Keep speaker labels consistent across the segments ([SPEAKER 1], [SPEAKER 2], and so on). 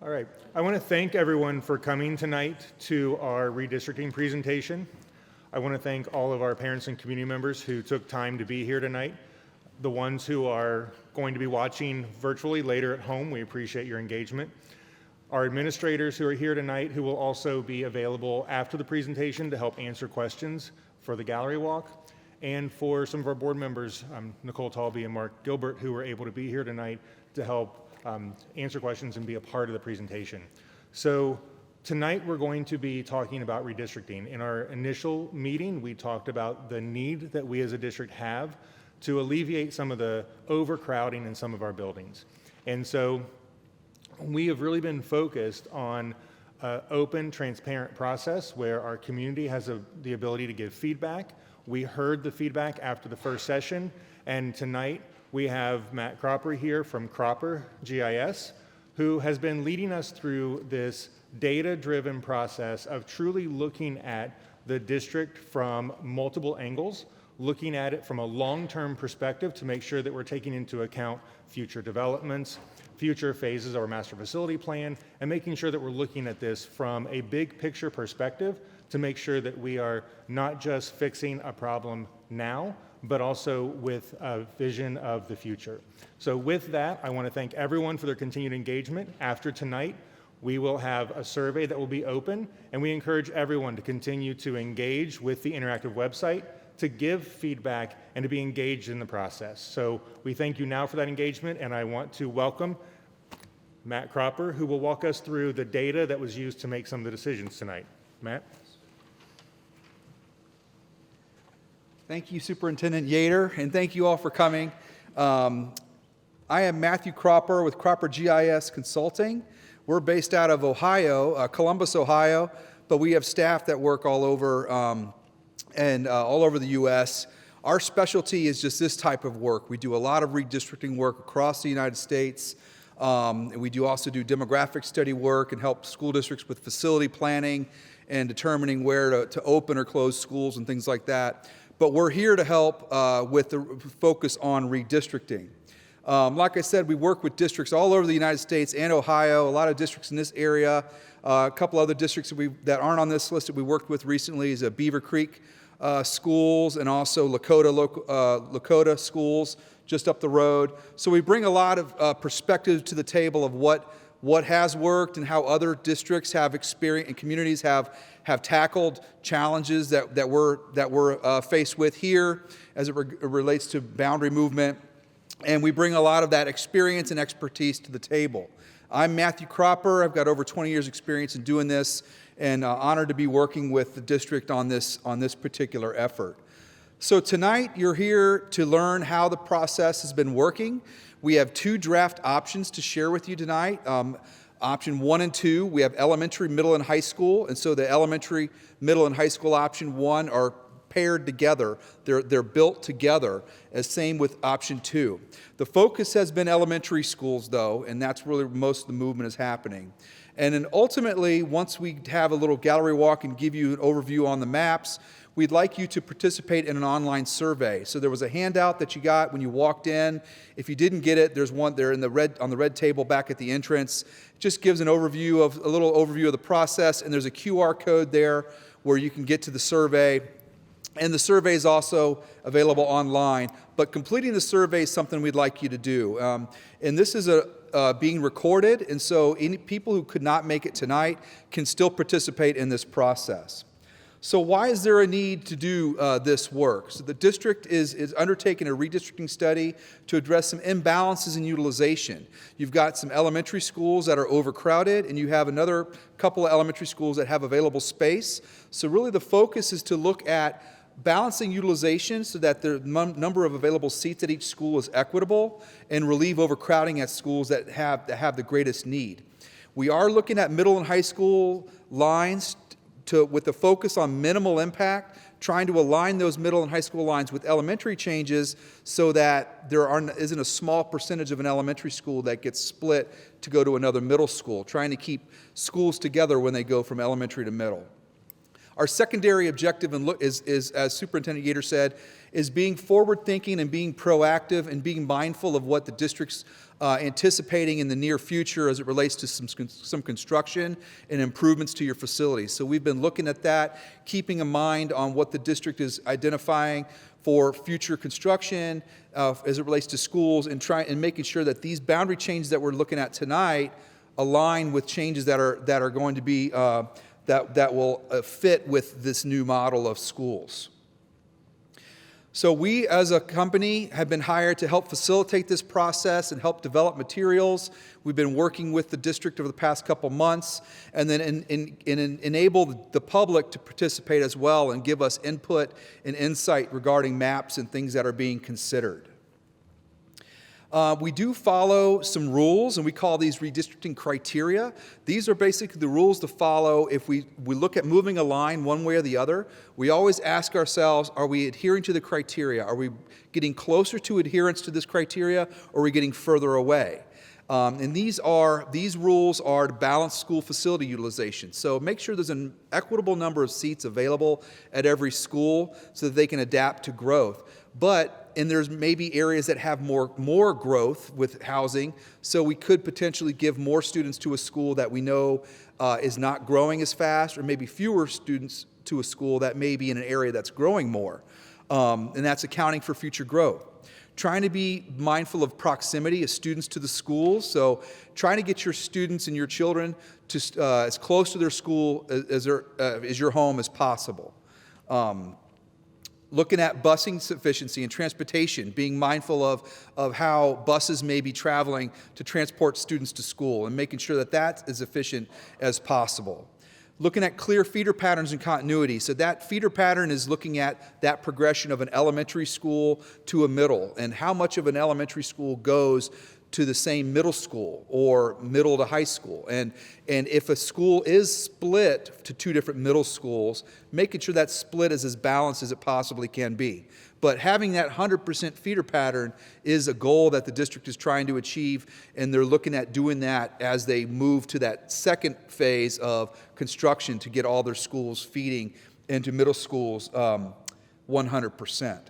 [SPEAKER 1] All right. I want to thank everyone for coming tonight to our redistricting presentation. I want to thank all of our parents and community members who took time to be here tonight. The ones who are going to be watching virtually later at home, we appreciate your engagement. Our administrators who are here tonight who will also be available after the presentation to help answer questions for the gallery walk. And for some of our board members, Nicole Talby and Mark Gilbert, who were able to be here tonight to help answer questions and be a part of the presentation. So tonight we're going to be talking about redistricting. In our initial meeting, we talked about the need that we as a district have to alleviate some of the overcrowding in some of our buildings. And so we have really been focused on an open, transparent process where our community has the ability to give feedback. We heard the feedback after the first session, and tonight we have Matt Cropper here from Cropper GIS, who has been leading us through this data-driven process of truly looking at the district from multiple angles, looking at it from a long-term perspective to make sure that we're taking into account future developments, future phases of our master facility plan, and making sure that we're looking at this from a big picture perspective to make sure that we are not just fixing a problem now, but also with a vision of the future. So with that, I want to thank everyone for their continued engagement. After tonight, we will have a survey that will be open, and we encourage everyone to continue to engage with the interactive website, to give feedback, and to be engaged in the process. So we thank you now for that engagement, and I want to welcome Matt Cropper, who will walk us through the data that was used to make some of the decisions tonight. Matt?
[SPEAKER 2] Thank you, Superintendent Yater, and thank you all for coming. I am Matthew Cropper with Cropper GIS Consulting. We're based out of Ohio, Columbus, Ohio, but we have staff that work all over all over the U.S. Our specialty is just this type of work. We do a lot of redistricting work across the United States. We also do demographic study work and help school districts with facility planning and determining where to open or close schools and things like that. But we're here to help with the focus on redistricting. Like I said, we work with districts all over the United States and Ohio, a lot of districts in this area. A couple other districts that aren't on this list that we worked with recently is Beaver Creek schools and also Lakota schools just up the road. So we bring a lot of perspective to the table of what has worked and how other districts have experienced and communities have tackled challenges that we're faced with here as it relates to boundary movement. And we bring a lot of that experience and expertise to the table. I'm Matthew Cropper. I've got over 20 years experience in doing this, and honored to be working with the district on this particular effort. So tonight you're here to learn how the process has been working. We have two draft options to share with you tonight. Option 1 and 2, we have elementary, middle, and high school. And so the elementary, middle, and high school option 1 are paired together. They're built together, as same with option 2. The focus has been elementary schools, though, and that's really most of the movement is happening. And then ultimately, once we have a little gallery walk and give you an overview on the maps, we'd like you to participate in an online survey. So there was a handout that you got when you walked in. If you didn't get it, there's one there on the red table back at the entrance. It just gives a little overview of the process, and there's a QR code there where you can get to the survey. And the survey is also available online. But completing the survey is something we'd like you to do. And this is being recorded, and so any people who could not make it tonight can still participate in this process. So why is there a need to do this work? So the district is undertaking a redistricting study to address some imbalances in utilization. You've got some elementary schools that are overcrowded, and you have another couple of elementary schools that have available space. So really the focus is to look at balancing utilization so that the number of available seats at each school is equitable and relieve overcrowding at schools that have the greatest need. We are looking at middle and high school lines with the focus on minimal impact, trying to align those middle and high school lines with elementary changes so that there isn't a small percentage of an elementary school that gets split to go to another middle school, trying to keep schools together when they go from elementary to middle. Our secondary objective is, as Superintendent Yater said, is being forward-thinking and being proactive and being mindful of what the district's anticipating in the near future as it relates to some construction and improvements to your facilities. So we've been looking at that, keeping in mind on what the district is identifying for future construction as it relates to schools, and making sure that these boundary changes that we're looking at tonight align with changes that are going to be that will fit with this new model of schools. So we as a company have been hired to help facilitate this process and help develop materials. We've been working with the district over the past couple months, and then enable the public to participate as well and give us input and insight regarding maps and things that are being considered. We do follow some rules, and we call these redistricting criteria. These are basically the rules to follow if we look at moving a line one way or the other. We always ask ourselves, are we adhering to the criteria? Are we getting closer to adherence to this criteria, or are we getting further away? And these rules are to balance school facility utilization. So make sure there's an equitable number of seats available at every school so that they can adapt to growth. And there's maybe areas that have more growth with housing, so we could potentially give more students to a school that we know is not growing as fast, or maybe fewer students to a school that may be in an area that's growing more. And that's accounting for future growth. Trying to be mindful of proximity of students to the schools, so trying to get your students and your children to as close to their school as your home as possible. Looking at busing sufficiency and transportation, being mindful of how buses may be traveling to transport students to school, and making sure that that's as efficient as possible. Looking at clear feeder patterns and continuity. So that feeder pattern is looking at that progression of an elementary school to a middle, and how much of an elementary school goes to the same middle school or middle to high school. And if a school is split to two different middle schools, making sure that split is as balanced as it possibly can be. But having that 100% feeder pattern is a goal that the district is trying to achieve, and they're looking at doing that as they move to that second phase of construction to get all their schools feeding into middle schools 100%.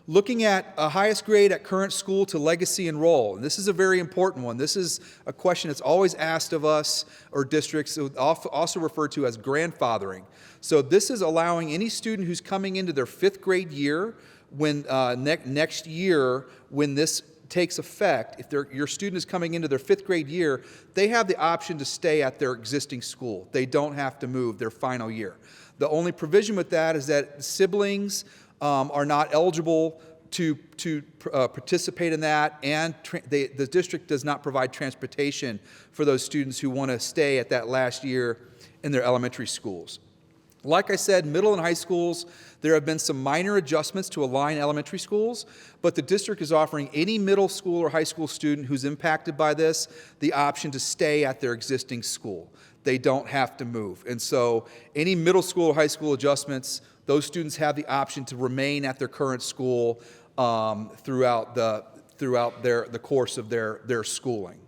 [SPEAKER 2] Looking at a highest grade at current school to legacy enroll. And this is a very important one. This is a question that's always asked of us or districts, also referred to as grandfathering. So this is allowing any student who's coming into their 5th grade year, when next year, when this takes effect, if your student is coming into their 5th grade year, they have the option to stay at their existing school. They don't have to move their final year. The only provision with that is that siblings are not eligible to participate in that, and the district does not provide transportation for those students who want to stay at that last year in their elementary schools. Like I said, middle and high schools, there have been some minor adjustments to align elementary schools, but the district is offering any middle school or high school student who's impacted by this the option to stay at their existing school. They don't have to move. And so any middle school or high school adjustments, those students have the option to remain at their current school throughout the course of their schooling.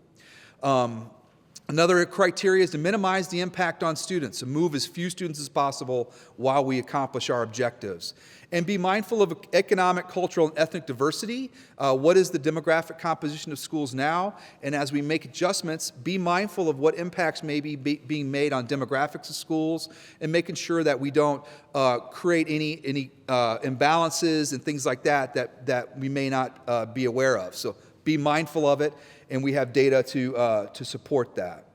[SPEAKER 2] Another criteria is to minimize the impact on students, to move as few students as possible while we accomplish our objectives. And be mindful of economic, cultural, and ethnic diversity. What is the demographic composition of schools now? And as we make adjustments, be mindful of what impacts may be being made on demographics of schools, and making sure that we don't create any imbalances and things like that we may not be aware of. So be mindful of it, and we have data to support that.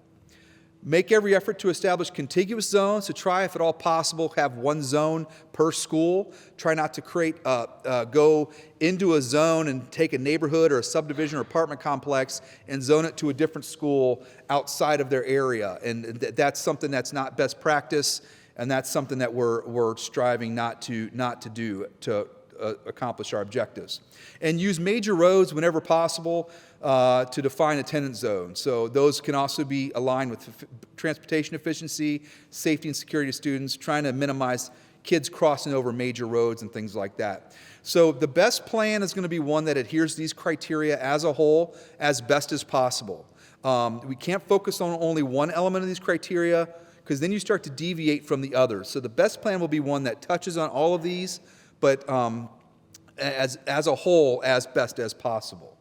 [SPEAKER 2] Make every effort to establish contiguous zones, to try, if at all possible, have one zone per school. Try not to go into a zone and take a neighborhood or a subdivision or apartment complex and zone it to a different school outside of their area. And that's something that's not best practice, and that's something that we're striving not to do to accomplish our objectives. And use major roads whenever possible to define attendance zones. So those can also be aligned with transportation efficiency, safety and security of students, trying to minimize kids crossing over major roads and things like that. So the best plan is going to be one that adheres to these criteria as a whole as best as possible. We can't focus on only one element of these criteria, because then you start to deviate from the others. So the best plan will be one that touches on all of these, but as a whole, as best as possible.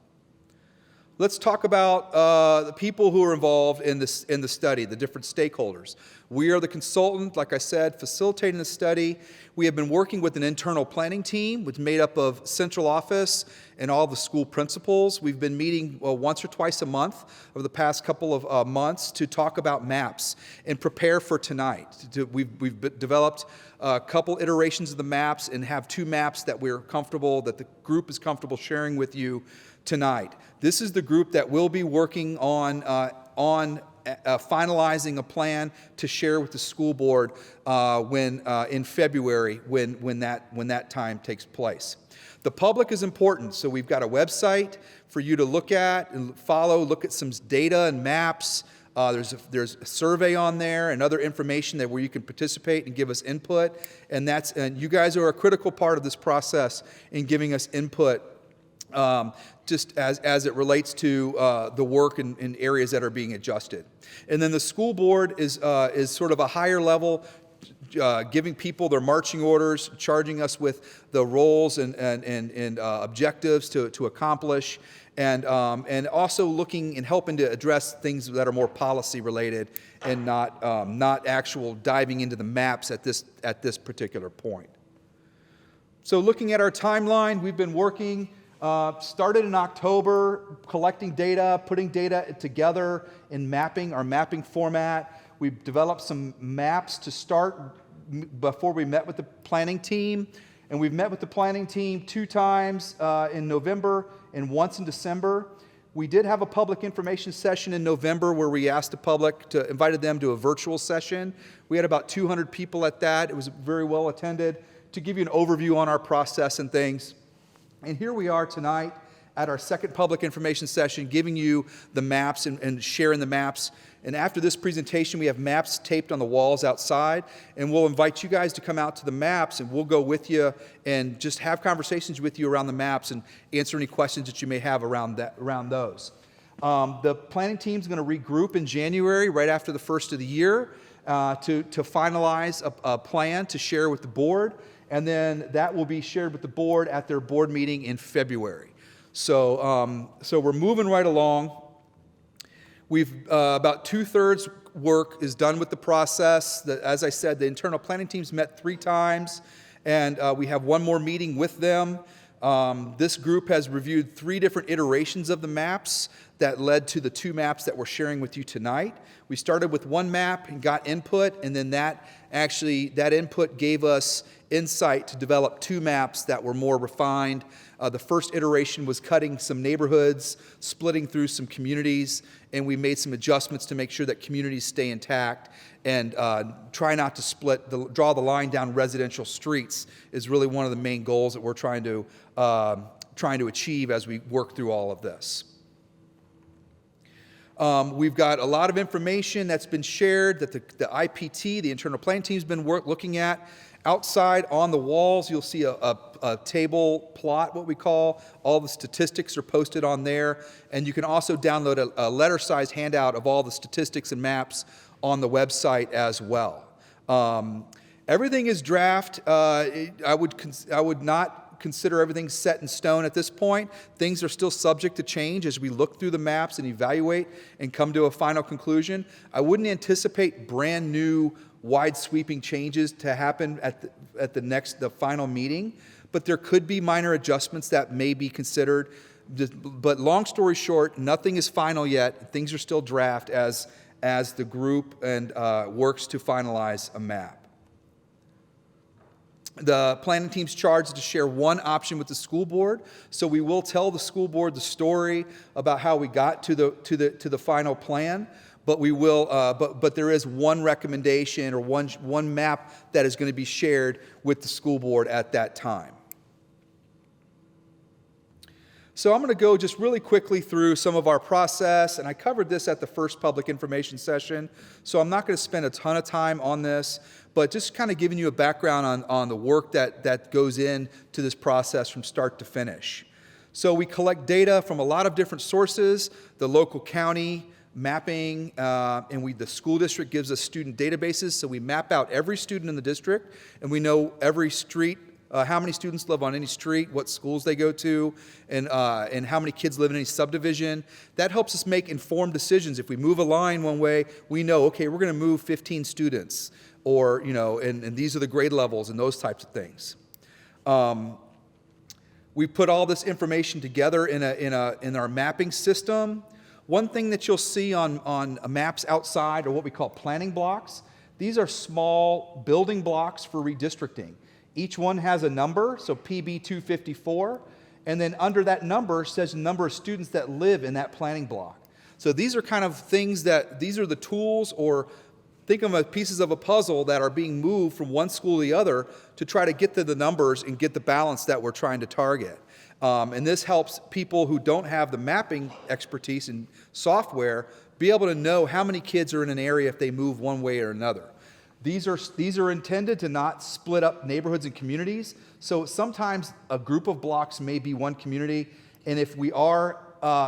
[SPEAKER 2] Let's talk about the people who are involved in the study, the different stakeholders. We are the consultant, like I said, facilitating the study. We have been working with an internal planning team, which is made up of central office and all the school principals. We've been meeting once or twice a month over the past couple of months to talk about maps and prepare for tonight. We've developed a couple iterations of the maps and have 2 maps that we're comfortable, that the group is comfortable sharing with you tonight. This is the group that will be working on finalizing a plan to share with the school board in February when that time takes place. The public is important, so we've got a website for you to look at and follow, look at some data and maps. There's a survey on there and other information where you can participate and give us input, and you guys are a critical part of this process in giving us input. Just as it relates to the work in areas that are being adjusted. And then the school board is sort of a higher level, giving people their marching orders, charging us with the roles and objectives to accomplish, and also looking and helping to address things that are more policy related and not actual diving into the maps at this particular point. So looking at our timeline, we've been working. Started in October, collecting data, putting data together in our mapping format. We've developed some maps to start before we met with the planning team. And we've met with the planning team 2 times in November and once in December. We did have a public information session in November where we asked the public invited them to a virtual session. We had about 200 people at that. It was very well attended to give you an overview on our process and things. And here we are tonight at our second public information session, giving you the maps and sharing the maps. And after this presentation, we have maps taped on the walls outside, and we'll invite you guys to come out to the maps, and we'll go with you and just have conversations with you around the maps and answer any questions that you may have around those. The planning team is going to regroup in January, right after the first of the year, to finalize a plan to share with the board. And then that will be shared with the board at their board meeting in February. So we're moving right along. We've about 2/3 work is done with the process. As I said, the internal planning teams met 3 times, and we have 1 more meeting with them. This group has reviewed 3 different iterations of the maps that led to the 2 maps that we're sharing with you tonight. We started with 1 map and got input, and then that input gave us insight to develop 2 maps that were more refined. The first iteration was cutting some neighborhoods, splitting through some communities, and we made some adjustments to make sure that communities stay intact and try not to draw the line down residential streets is really one of the main goals that we're trying to achieve as we work through all of this. We've got a lot of information that's been shared that the IPT, the internal planning team, has been looking at. Outside on the walls, you'll see a table plot, what we call. All the statistics are posted on there. And you can also download a letter-sized handout of all the statistics and maps on the website as well. Everything is draft. I would not consider everything set in stone at this point. Things are still subject to change as we look through the maps and evaluate and come to a final conclusion. I wouldn't anticipate brand new wide sweeping changes to happen at the final meeting, but there could be minor adjustments that may be considered. But long story short, nothing is final yet. Things are still draft as the group and works to finalize a map. The planning team's charged to share 1 option with the school board, so we will tell the school board the story about how we got to the final plan. But we will. But there is 1 recommendation or one map that is going to be shared with the school board at that time. So I'm going to go just really quickly through some of our process, and I covered this at the first public information session, so I'm not going to spend a ton of time on this, but just kind of giving you a background on the work that goes into this process from start to finish. So we collect data from a lot of different sources, the local county, mapping, and the school district gives us student databases, so we map out every student in the district, and we know every street how many students live on any street, what schools they go to, and how many kids live in any subdivision. That helps us make informed decisions. If we move a line one way, we know, okay, we're going to move 15 students, or, and these are the grade levels and those types of things. We put all this information together in our mapping system. One thing that you'll see on maps outside are what we call planning blocks. These are small building blocks for redistricting. Each one has a number, so PB 254, and then under that number says the number of students that live in that planning block. So these are kind of things these are the tools, or think of them as pieces of a puzzle that are being moved from one school to the other to try to get to the numbers and get the balance that we're trying to target. And this helps people who don't have the mapping expertise in software be able to know how many kids are in an area if they move one way or another. These are intended to not split up neighborhoods and communities. So sometimes a group of blocks may be one community, and if we are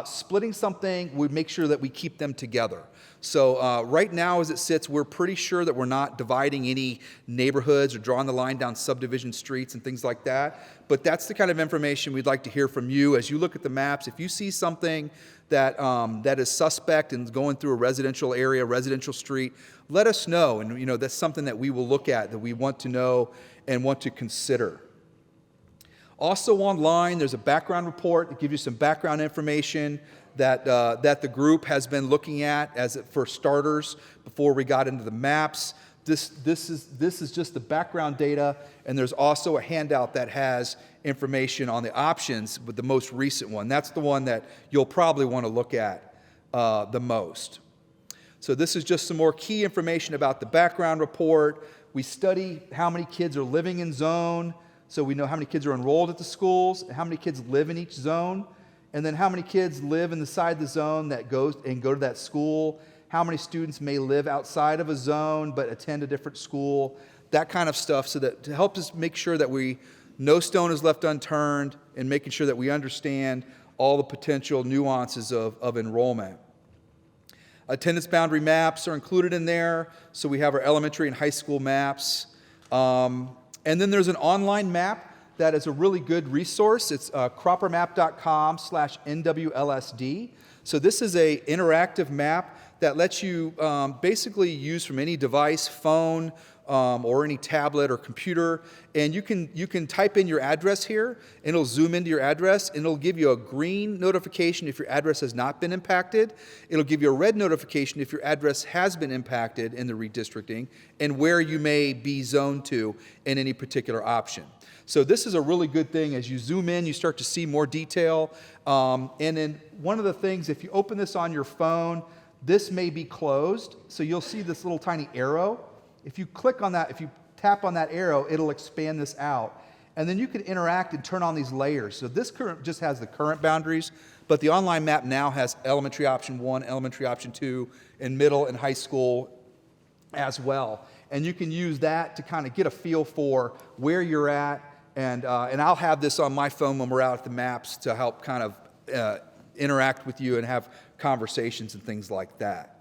[SPEAKER 2] splitting something, we make sure that we keep them together. So right now, as it sits, we're pretty sure that we're not dividing any neighborhoods or drawing the line down subdivision streets and things like that. But that's the kind of information we'd like to hear from you as you look at the maps. If you see something that is suspect and going through a residential area, residential street, let us know. And that's something that we will look at, that we want to know and want to consider. Also online, there's a background report that gives you some background information that the group has been looking at for starters before we got into the maps. This is just the background data, and there's also a handout that has information on the options, with the most recent one. That's the one that you'll probably want to look at the most. So this is just some more key information about the background report. We study how many kids are living in zone, so we know how many kids are enrolled at the schools, how many kids live in each zone, and then how many kids live inside the zone that go to that school, how many students may live outside of a zone but attend a different school, that kind of stuff, so that to help us make sure that no stone is left unturned, and making sure that we understand all the potential nuances of enrollment. Attendance boundary maps are included in there, so we have our elementary and high school maps. And then there's an online map that is a really good resource. It's croppermap.com/NWLSD. So this is an interactive map that lets you basically use from any device, phone, or any tablet or computer, and you can type in your address here, and it'll zoom into your address, and it'll give you a green notification if your address has not been impacted. It'll give you a red notification if your address has been impacted in the redistricting, and where you may be zoned to in any particular option. So this is a really good thing. As you zoom in, you start to see more detail. And then one of the things, if you open this on your phone, this may be closed, so you'll see this little tiny arrow. If you click on that, if you tap on that arrow, it'll expand this out. And then you can interact and turn on these layers. So this current just has the current boundaries, but the online map now has elementary option 1, elementary option 2, and middle and high school as well. And you can use that to kind of get a feel for where you're at. And I'll have this on my phone when we're out at the maps to help kind of interact with you and have conversations and things like that.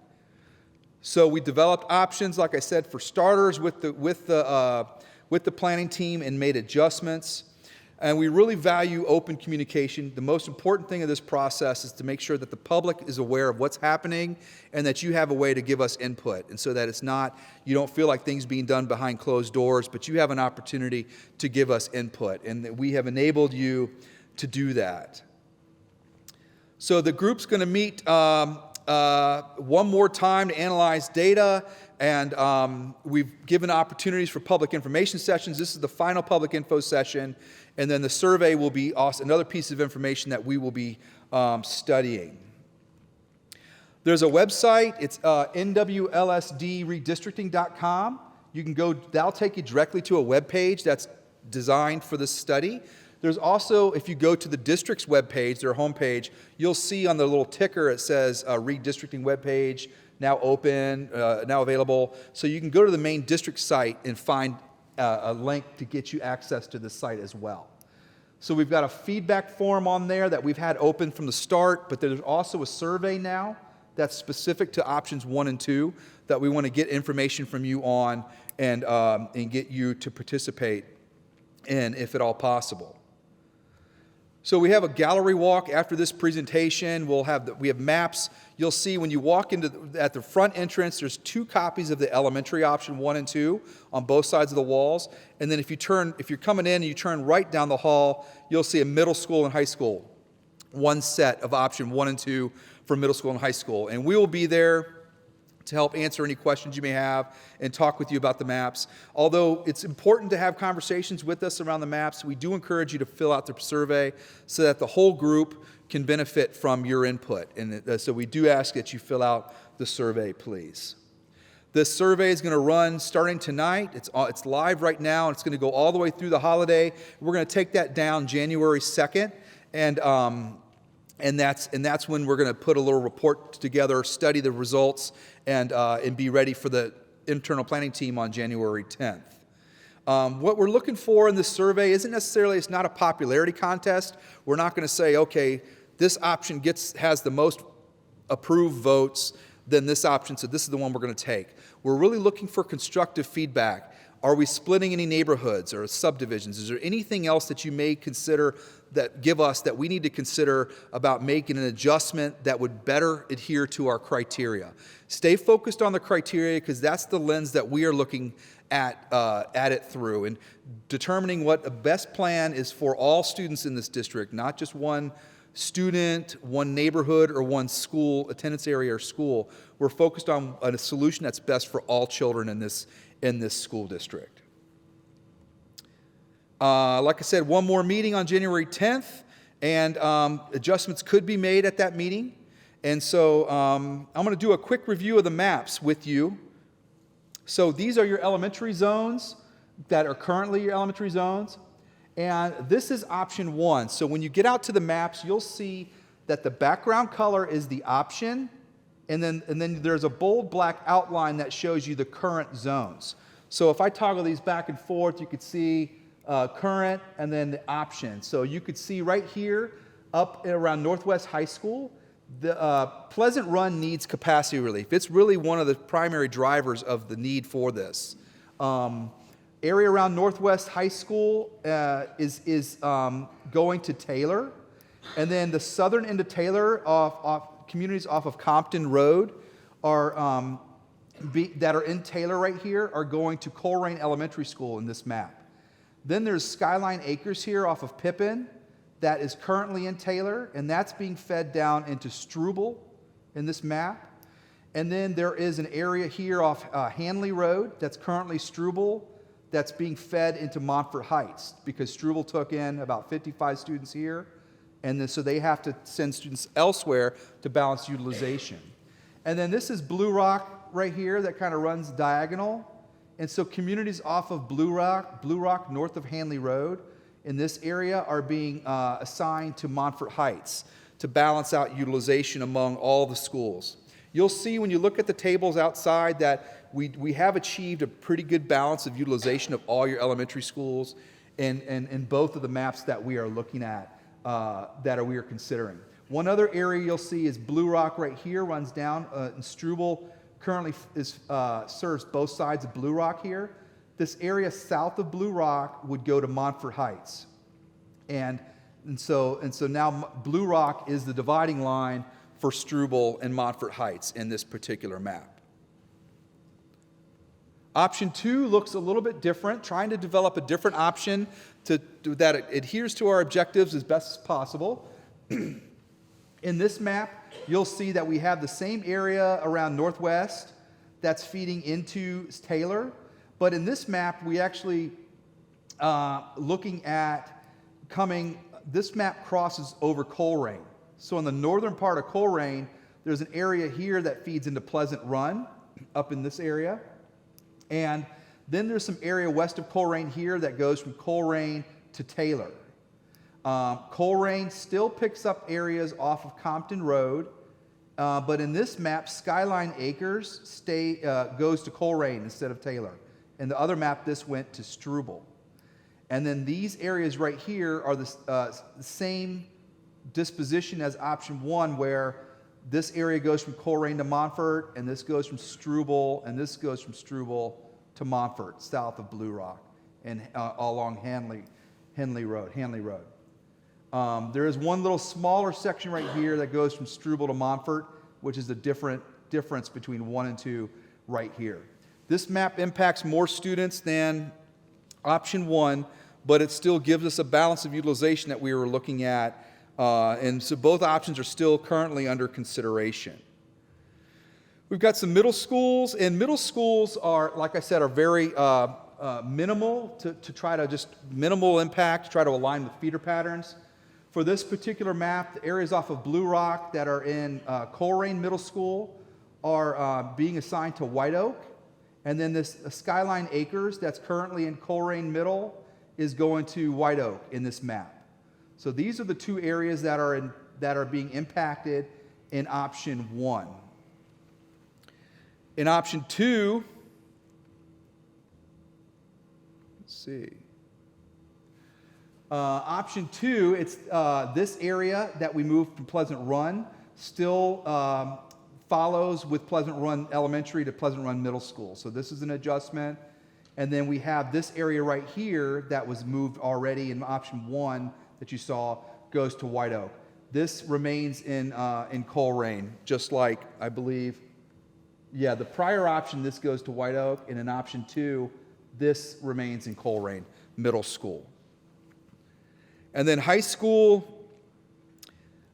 [SPEAKER 2] So we developed options, like I said, for starters with the planning team, and made adjustments. And we really value open communication. The most important thing of this process is to make sure that the public is aware of what's happening, and that you have a way to give us input, and so that you don't feel like things being done behind closed doors, but you have an opportunity to give us input, and that we have enabled you to do that. So the group's going to meet one more time to analyze data, and we've given opportunities for public information sessions. This is the final public info session, and then the survey will be also another piece of information that we will be studying. There's a website. It's nwlsdredistricting.com. You can go, that'll take you directly to a web page that's designed for this study. There's also, if you go to the district's webpage, their homepage, you'll see on the little ticker it says redistricting webpage, now open, now available. So you can go to the main district site and find a link to get you access to the site as well. So we've got a feedback form on there that we've had open from the start, but there's also a survey now that's specific to options 1 and 2 that we want to get information from you on and get you to participate and if at all possible. So we have a gallery walk after this presentation. We have maps. You'll see when you walk at the front entrance, there's 2 copies of the elementary option 1 and 2 on both sides of the walls. And then if you're coming in and you turn right down the hall, you'll see a middle school and high school. 1 set of option 1 and 2 for middle school and high school. And we will be there to help answer any questions you may have and talk with you about the maps. Although it's important to have conversations with us around the maps, we do encourage you to fill out the survey so that the whole group can benefit from your input. And so we do ask that you fill out the survey, please. This survey is going to run starting tonight. It's live right now, and it's going to go all the way through the holiday. We're going to take that down January 2nd, and that's when we're going to put a little report together, study the results, and be ready for the internal planning team on January 10th. What we're looking for in this survey isn't necessarily, it's not a popularity contest. We're not going to say, okay, this option has the most approved votes than this option, so this is the one we're going to take. We're really looking for constructive feedback. Are we splitting any neighborhoods or subdivisions? Is there anything else that you may consider that we need to consider about making an adjustment that would better adhere to our criteria? Stay focused on the criteria because that's the lens that we are looking at it through and determining what the best plan is for all students in this district, not just one student, one neighborhood, or one school, attendance area or school. We're focused on a solution that's best for all children in this school district. Like I said, one more meeting on January 10th, and adjustments could be made at that meeting. And so I'm going to do a quick review of the maps with you. So these are your elementary zones that are currently your elementary zones. And this is option 1. So when you get out to the maps, you'll see that the background color is the option, and then there's a bold black outline that shows you the current zones. So if I toggle these back and forth, you could see current and then the option. So you could see right here up around Northwest High School, the Pleasant Run needs capacity relief. It's really one of the primary drivers of the need for this. Area around Northwest High School is going to Taylor, and then the southern end of Taylor, communities off of Compton Road, that are in Taylor right here are going to Colerain Elementary School in this map. Then there's Skyline Acres here off of Pippin that is currently in Taylor, and that's being fed down into Struble in this map. And then there is an area here off Hanley Road that's currently Struble that's being fed into Montfort Heights because Struble took in about 55 students here, and then so they have to send students elsewhere to balance utilization. And then this is Blue Rock right here that kind of runs diagonal. And so communities off of Blue Rock north of Hanley Road in this area are being assigned to Montfort Heights to balance out utilization among all the schools. You'll see when you look at the tables outside that we have achieved a pretty good balance of utilization of all your elementary schools in both of the maps that we are looking at, we are considering. One other area you'll see is Blue Rock right here, runs down, and Struble currently serves both sides of Blue Rock here. This area south of Blue Rock would go to Montfort Heights. And so now Blue Rock is the dividing line for Struble and Montfort Heights in this particular map. Option 2 looks a little bit different, trying to develop a different option that adheres to our objectives as best as possible. In this map, you'll see that we have the same area around Northwest that's feeding into Taylor. But in this map, we actually looking at this map crosses over Colerain. So in the northern part of Colerain, there's an area here that feeds into Pleasant Run up in this area. And then there's some area west of Colerain here that goes from Colerain to Taylor. Colerain still picks up areas off of Compton Road, but in this map, Skyline Acres goes to Colerain instead of Taylor. In the other map, this went to Struble. And then these areas right here are the same disposition as option 1, where this area goes from Colerain to Montfort, and this goes from Struble, and this goes from Struble to Montfort, south of Blue Rock, and along Hanley Hanley Road. There is one little smaller section right here that goes from Struble to Montfort, which is the difference between 1 and 2 right here. This map impacts more students than option 1, but it still gives us a balance of utilization that we were looking at. And so both options are still currently under consideration. We've got some middle schools, and middle schools are, like I said, are very minimal to try to just minimal impact, to try to align with feeder patterns. For this particular map, the areas off of Blue Rock that are in Coleraine Middle School are being assigned to White Oak, and then this Skyline Acres that's currently in Coleraine Middle is going to White Oak in this map. So these are the 2 areas that are being impacted in option 1. In option 2, let's see. Option 2, it's this area that we moved from Pleasant Run still follows with Pleasant Run Elementary to Pleasant Run Middle School. So this is an adjustment. And then we have this area right here that was moved already in option 1 that you saw goes to White Oak. This remains in Coleraine, just like, I believe, yeah, the prior option, this goes to White Oak, and in option 2, this remains in Coleraine Middle School. And then high school,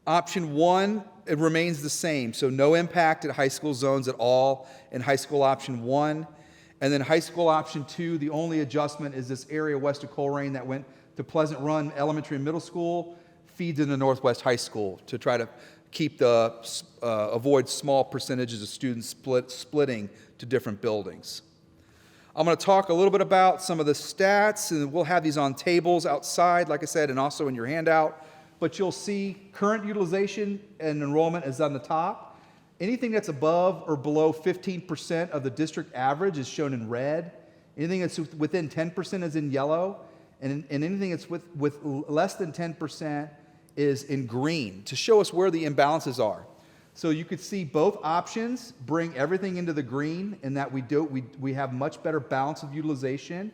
[SPEAKER 2] option 1, it remains the same. So no impact at high school zones at all in high school option 1. And then high school option 2, the only adjustment is this area west of Coleraine that went to Pleasant Run Elementary and Middle School, feeds into Northwest High School to try to keep avoid small percentages of students splitting to different buildings. I'm going to talk a little bit about some of the stats, and we'll have these on tables outside, like I said, and also in your handout. But you'll see current utilization and enrollment is on the top. Anything that's above or below 15% of the district average is shown in red. Anything that's within 10% is in yellow. And anything that's with less than 10% is in green to show us where the imbalances are. So you could see both options bring everything into the green, and that we have much better balance of utilization.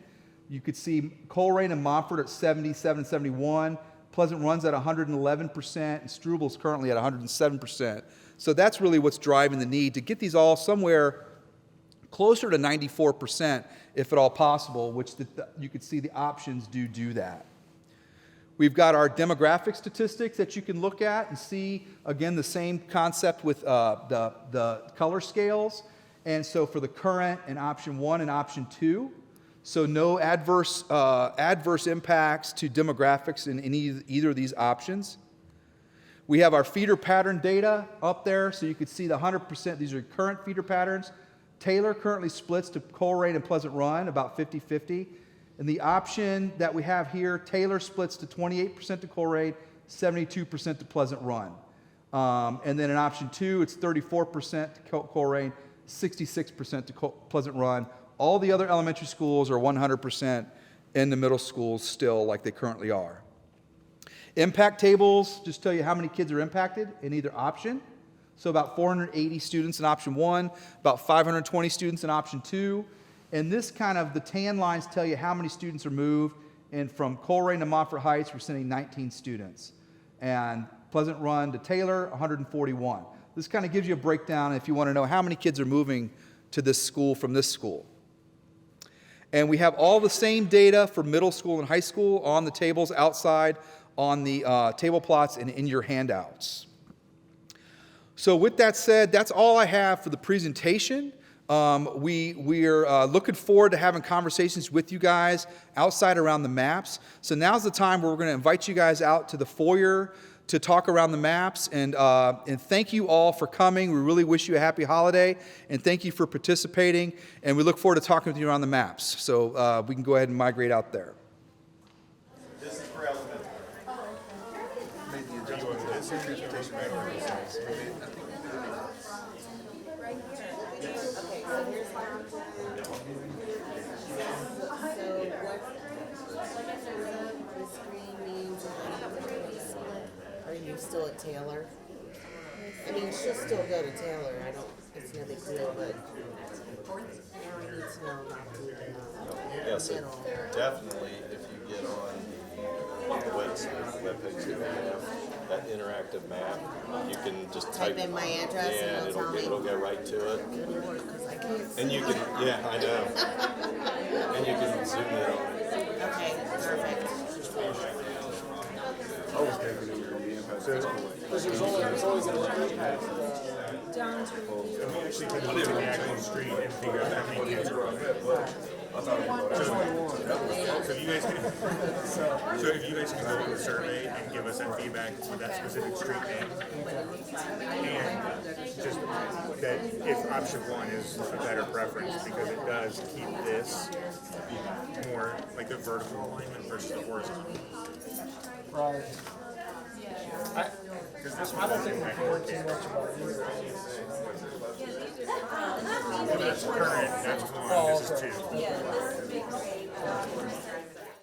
[SPEAKER 2] You could see Coleraine and Montfort at 77, 71, Pleasant Run's at 111%, and Struble's currently at 107%. So that's really what's driving the need to get these all somewhere closer to 94%, if at all possible, which you could see the options do that. We've got our demographic statistics that you can look at and see, again, the same concept with the color scales. And so for the current in option 1 and option 2, so no adverse impacts to demographics in either of these options. We have our feeder pattern data up there, so you can see the 100%. These are current feeder patterns. Taylor currently splits to Coleraine and Pleasant Run, about 50-50. And the option that we have here, Taylor splits to 28% to Coleraine, 72% to Pleasant Run. And then in option 2, it's 34% to Coleraine, 66% to Pleasant Run. All the other elementary schools are 100% in the middle schools still, like they currently are. Impact tables just tell you how many kids are impacted in either option. So about 480 students in option 1, about 520 students in option 2. And this the tan lines tell you how many students are moved. And from Coleraine to Montfort Heights, we're sending 19 students. And Pleasant Run to Taylor, 141. This gives you a breakdown if you want to know how many kids are moving to this school from this school. And we have all the same data for middle school and high school on the tables outside on the table plots and in your handouts. So with that said, that's all I have for the presentation. We are looking forward to having conversations with you guys outside around the maps. So now's the time where we're going to invite you guys out to the foyer to talk around the maps. And thank you all for coming. We really wish you a happy holiday. And thank you for participating. And we look forward to talking with you around the maps. So we can go ahead and migrate out there.
[SPEAKER 3] This is for elementary.
[SPEAKER 4] Are you still at Taylor? I mean, she'll still go to Taylor. It's no big deal, but Aaron needs to know not to
[SPEAKER 3] Yes,
[SPEAKER 4] middle.
[SPEAKER 3] definitely if you get on webpage that we have, that interactive map, you can just
[SPEAKER 4] Type in my address
[SPEAKER 3] yeah,
[SPEAKER 4] and it'll tell me.
[SPEAKER 3] it'll go right to it.
[SPEAKER 4] Good Lord, 'cause I can't see.
[SPEAKER 3] And you can, yeah, I know. And you can zoom in on it.
[SPEAKER 4] Okay, perfect.
[SPEAKER 1] So
[SPEAKER 5] There's always a limit at
[SPEAKER 1] we actually could look at the actual street and figure out how many kids are on it. So if you guys can, go with the survey and give us that feedback with that specific street name, and just that if option one is a better preference because it does keep this more like the vertical alignment versus the horizontal.
[SPEAKER 5] right.
[SPEAKER 1] Because this
[SPEAKER 5] I
[SPEAKER 1] one
[SPEAKER 5] don't
[SPEAKER 1] doesn't
[SPEAKER 5] think we
[SPEAKER 1] impact
[SPEAKER 5] care
[SPEAKER 1] more
[SPEAKER 5] too
[SPEAKER 1] kids.
[SPEAKER 5] much about either.
[SPEAKER 1] That's current, that's one, this is two.